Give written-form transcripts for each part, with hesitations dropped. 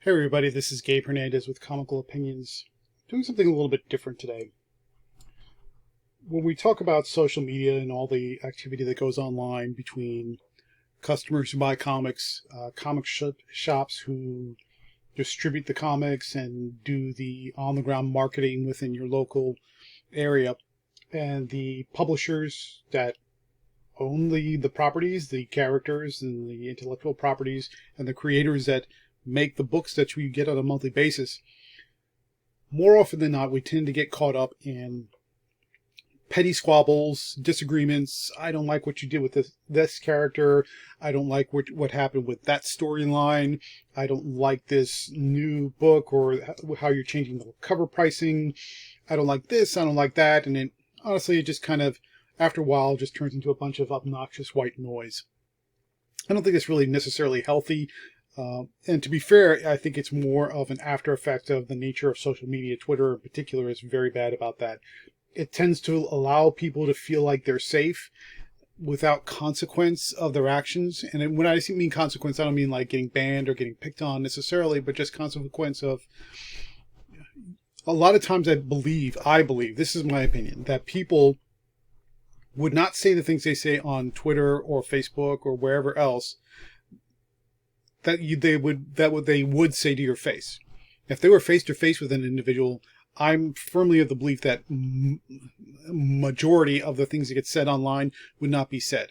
Hey everybody, this is Gabe Hernandez with Comical Opinions. Doing something a little bit different today. When we talk about social media and all the activity that goes online between customers who buy comics, shops who distribute the comics and do the on-the-ground marketing within your local area, and the publishers that own the properties, the characters and the intellectual properties, and the creators that make the books that we get on a monthly basis, more often than not, we tend to get caught up in petty squabbles, disagreements. I don't like what you did with this character. I don't like what happened with that storyline. I don't like this new book or how you're changing the cover pricing. I don't like this. I don't like that. And then honestly, it just kind of, after a while, just turns into a bunch of obnoxious white noise. I don't think it's really necessarily healthy. And to be fair, I think it's more of an after effect of the nature of social media. Twitter in particular is very bad about that. It tends to allow people to feel like they're safe without consequence of their actions. And when I mean consequence, I don't mean like getting banned or getting picked on necessarily, but just consequence of, a lot of times I believe, this is my opinion, that people would not say the things they say on Twitter or Facebook or wherever else that they would say to your face. If they were face to face with an individual, I'm firmly of the belief that majority of the things that get said online would not be said,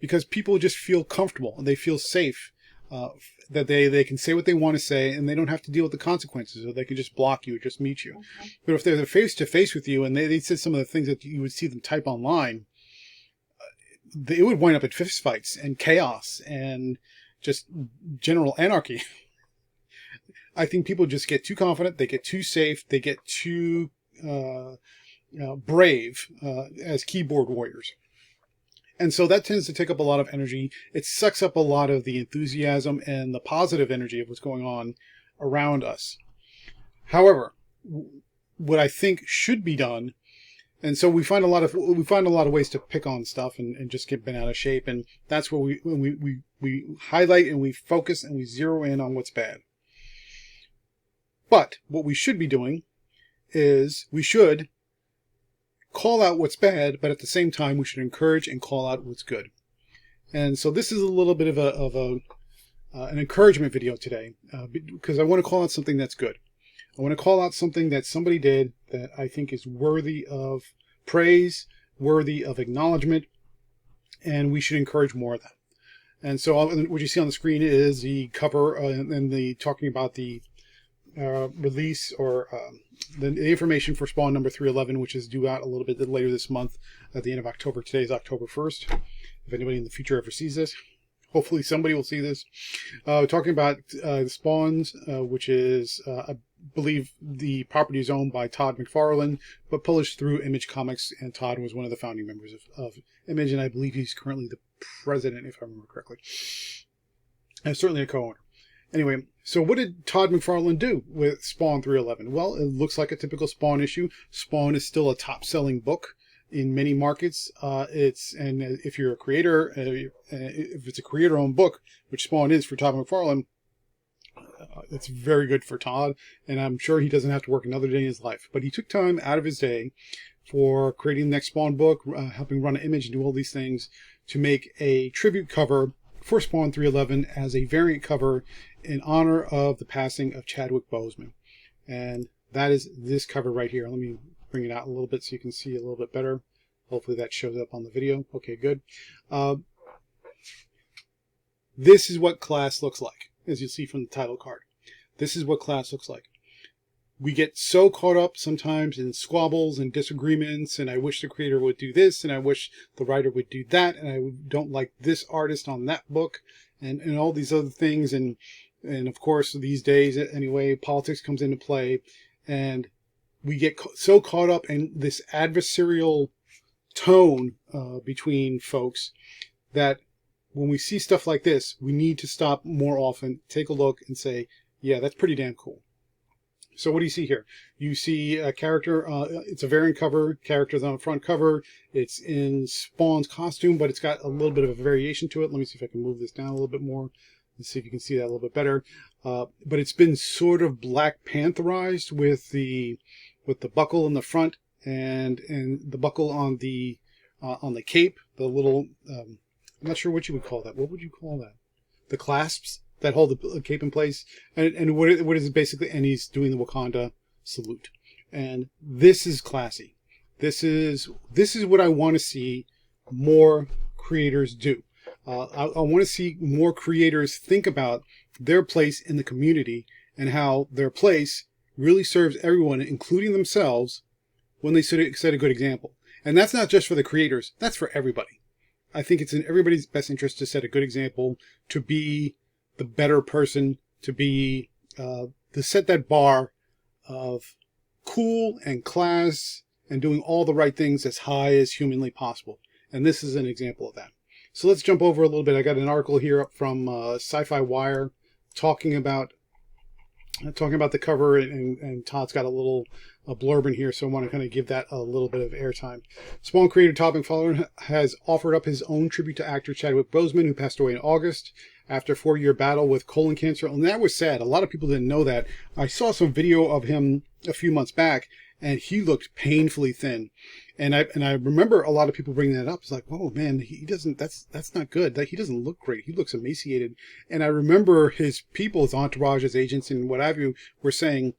because people just feel comfortable and they feel safe, that they can say what they want to say and they don't have to deal with the consequences, or they can just block you or just mute you. Okay. But if they're face to face with you and they said some of the things that you would see them type online, it would wind up in fistfights and chaos and just general anarchy. I think people just get too confident, they get too safe, they get too brave as keyboard warriors. And so that tends to take up a lot of energy. It sucks up a lot of the enthusiasm and the positive energy of what's going on around us. However, what I think should be done, and so we find a lot of ways to pick on stuff and just get bent out of shape, and that's where we highlight and we focus and we zero in on what's bad. But what we should be doing is we should call out what's bad, but at the same time we should encourage and call out what's good. And so this is a little bit of an encouragement video today, because I want to call out something that's good. I want to call out something that somebody did that I think is worthy of praise, worthy of acknowledgement, and we should encourage more of that. And so what you see on the screen is the cover and the talking about the release or the information for Spawn number 311, which is due out a little bit later this month at the end of October. Today is October 1st. If anybody in the future ever sees this, hopefully somebody will see this. Talking about Spawns, which is, I believe the property is owned by Todd McFarlane, but published through Image Comics, and Todd was one of the founding members of Image, and I believe he's currently the president, if I remember correctly. And certainly a co-owner. Anyway, so what did Todd McFarlane do with Spawn 311? Well, it looks like a typical Spawn issue. Spawn is still a top-selling book in many markets. And if you're a creator, if it's a creator-owned book, which Spawn is for Todd McFarlane, it's very good for Todd, and I'm sure he doesn't have to work another day in his life. But he took time out of his day for creating the next Spawn book, helping run an Image and do all these things to make a tribute cover for Spawn 311 as a variant cover in honor of the passing of Chadwick Boseman. And that is this cover right here. Let me bring it out a little bit so you can see a little bit better. Hopefully that shows up on the video. Okay, good. This is what class looks like, as you'll see from the title card. This is what class looks like. We get so caught up sometimes in squabbles and disagreements, and I wish the creator would do this, and I wish the writer would do that, and I don't like this artist on that book, and all these other things, and of course these days anyway, politics comes into play, and we get so caught up in this adversarial tone between folks that when we see stuff like this, we need to stop more often, take a look, and say, yeah, that's pretty damn cool. So what do you see here? You see a character, it's a variant cover, characters on the front cover. It's in Spawn's costume, but it's got a little bit of a variation to it. Let me see if I can move this down a little bit more. Let's see if you can see that a little bit better. but it's been sort of Black Pantherized with the buckle in the front and the buckle on the cape, the little I'm not sure what you would call that. What would you call that? The clasps that hold the cape in place, and what is it basically? And he's doing the Wakanda salute, and this is classy. This is what I want to see more creators do. I want to see more creators think about their place in the community and how their place really serves everyone, including themselves, when they set a good example. And that's not just for the creators, that's for everybody. I think it's in everybody's best interest to set a good example, to be the better person, to set that bar of cool and class and doing all the right things as high as humanly possible. And this is an example of that. So let's jump over a little bit. I got an article here up from Sci-Fi Wire talking about the cover, and Todd's got a blurb in here, so I want to kind of give that a little bit of airtime. Spawn creator Todd McFarlane has offered up his own tribute to actor Chadwick Boseman, who passed away in August after a 4-year battle with colon cancer. And that was sad. A lot of people didn't know that. I saw some video of him a few months back, and he looked painfully thin. And I remember a lot of people bringing that up. It's like, oh man, that's not good. He doesn't look great. He looks emaciated. And I remember his people, his entourage, his agents, and what have you, were saying,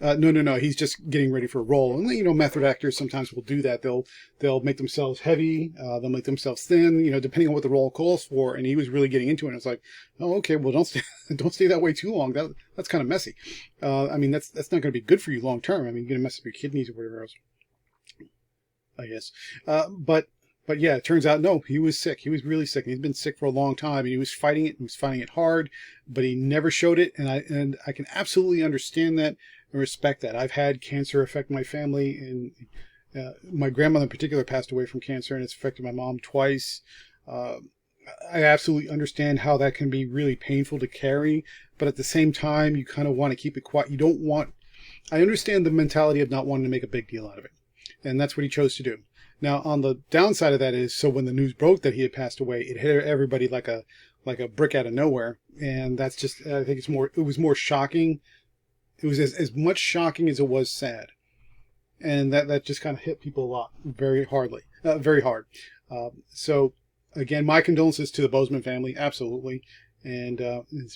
no, he's just getting ready for a role. And method actors sometimes will do that. They'll make themselves heavy, they'll make themselves thin, depending on what the role calls for. And he was really getting into it. And it's like, oh, okay, well, don't stay that way too long. That's kind of messy. That's not going to be good for you long term. You're going to mess up your kidneys or whatever else, I guess. But yeah, it turns out, no, he was sick. He was really sick. He's been sick for a long time, and he was fighting it. He was fighting it hard, but he never showed it. And I can absolutely understand that and respect that. I've had cancer affect my family, and my grandmother in particular passed away from cancer, and it's affected my mom twice. I absolutely understand how that can be really painful to carry, but at the same time, you kind of want to keep it quiet. I understand the mentality of not wanting to make a big deal out of it, and that's what he chose to do. Now, on the downside of that is, so when the news broke that he had passed away, it hit everybody like a brick out of nowhere, and that's just, I think it was more shocking. It was as much shocking as it was sad, and that just kind of hit people a lot, very hard. So again, my condolences to the Boseman family, absolutely, and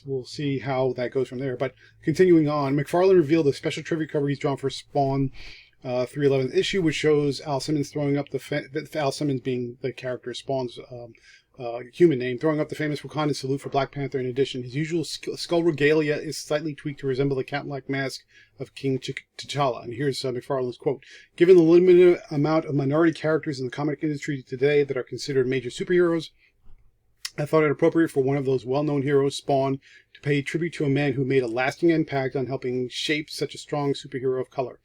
we'll see how that goes from there. But continuing on, McFarlane revealed a special trivia cover he's drawn for Spawn 311th issue, which shows Al Simmons throwing up Al Simmons being the character Spawn's human name, throwing up the famous Wakandan salute for Black Panther. In addition, his usual skull regalia is slightly tweaked to resemble the cat-like mask of King T'Challa. And here's McFarlane's quote: "Given the limited amount of minority characters in the comic industry today that are considered major superheroes, I thought it appropriate for one of those well-known heroes, Spawn, to pay tribute to a man who made a lasting impact on helping shape such a strong superhero of color."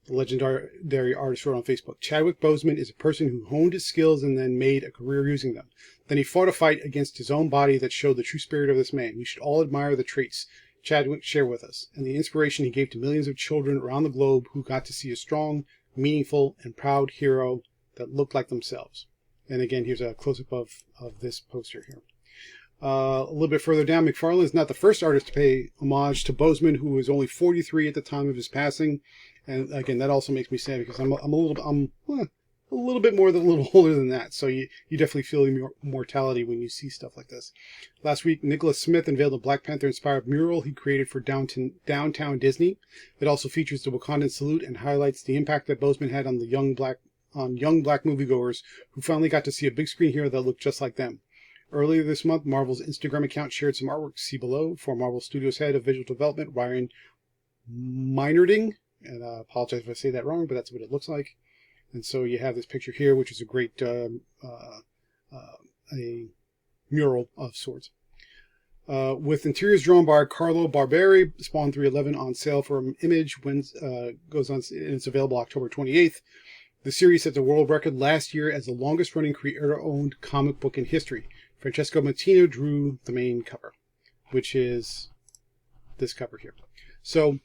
The legendary artist wrote on Facebook, "Chadwick Boseman is a person who honed his skills and then made a career using them. Then he fought a fight against his own body that showed the true spirit of this man. You should all admire the traits Chadwick shared with us and the inspiration he gave to millions of children around the globe who got to see a strong, meaningful, and proud hero that looked like themselves." And again, here's a close-up of this poster here. A little bit further down, McFarlane is not the first artist to pay homage to Boseman, who was only 43 at the time of his passing. And again, that also makes me sad because I'm a little bit more than a little older than that. So you definitely feel your mortality when you see stuff like this. Last week, Nicholas Smith unveiled a Black Panther-inspired mural he created for downtown Disney. It also features the Wakandan salute and highlights the impact that Boseman had on young black moviegoers who finally got to see a big screen hero that looked just like them. Earlier this month, Marvel's Instagram account shared some artwork. See below for Marvel Studios head of visual development, Ryan Meinerding. And I apologize if I say that wrong, but that's what it looks like. And so you have this picture here, which is a great a mural of sorts. With interiors drawn by Carlo Barberi, Spawn 311 on sale for an image goes on, and it's available October 28th. The series set the world record last year as the longest-running creator-owned comic book in history. Francesco Mattino drew the main cover, which is this cover here. So,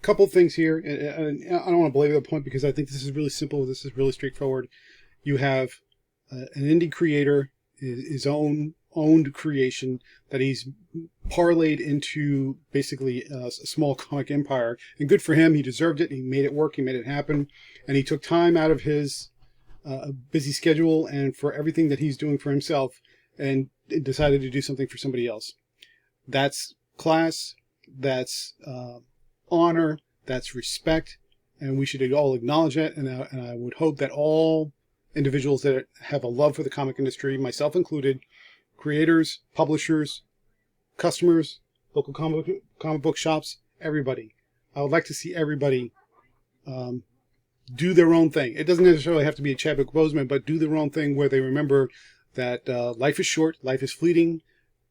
couple things here, and I don't want to belabor the point because I think this is really simple. This is really straightforward. You have an indie creator, his own owned creation that he's parlayed into basically a small comic empire. And good for him. He deserved it. He made it work. He made it happen. And he took time out of his busy schedule and for everything that he's doing for himself and decided to do something for somebody else. That's class. That's honor. That's respect. And we should all acknowledge that. And I would hope that all individuals that have a love for the comic industry, myself included, creators, publishers, customers, local comic book shops, everybody. I would like to see everybody do their own thing. It doesn't necessarily have to be a Chadwick Boseman, but do their own thing where they remember that life is short, life is fleeting.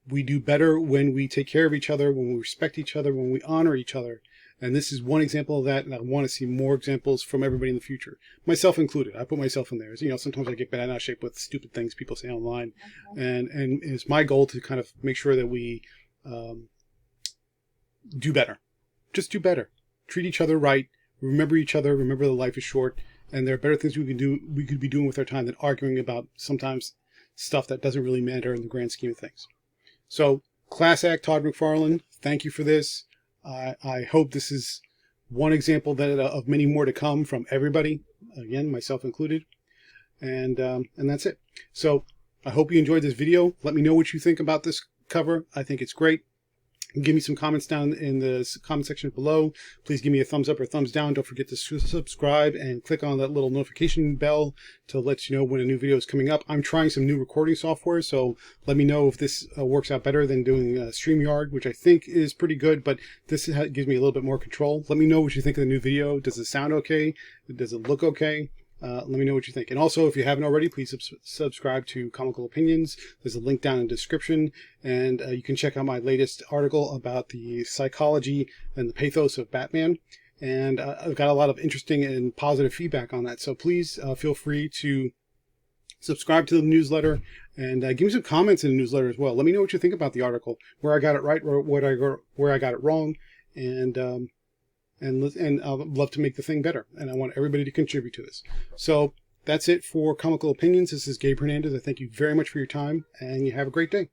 We do better when we take care of each other, when we respect each other, when we honor each other. And this is one example of that, and I want to see more examples from everybody in the future, myself included. I put myself in there. You know, sometimes I get bent out of shape with stupid things people say online, and it's my goal to kind of make sure that we do better. Just do better. Treat each other right. Remember each other. Remember that life is short, and there are better things we can do. We could be doing with our time than arguing about sometimes stuff that doesn't really matter in the grand scheme of things. So, class act, Todd McFarlane. Thank you for this. I hope this is one example that of many more to come from everybody, again, myself included, and that's it. So I hope you enjoyed this video. Let me know what you think about this cover. I think it's great. Give me some comments down in the comment section below. Please give me a thumbs up or thumbs down. Don't forget to subscribe and click on that little notification bell to let you know when a new video is coming up. I'm trying some new recording software, so let me know if this works out better than doing StreamYard, which I think is pretty good, but this gives me a little bit more control. Let me know what you think of the new video. Does it sound okay? Does it look okay? Let me know what you think. And also, if you haven't already, please subscribe to Comical Opinions. There's a link down in the description. And you can check out my latest article about the psychology and the pathos of Batman. And I've got a lot of interesting and positive feedback on that. So please feel free to subscribe to the newsletter and give me some comments in the newsletter as well. Let me know what you think about the article, where I got it right, or where I got it wrong. And I'd love to make the thing better. And I want everybody to contribute to this. So that's it for Comical Opinions. This is Gabe Hernandez. I thank you very much for your time, and you have a great day.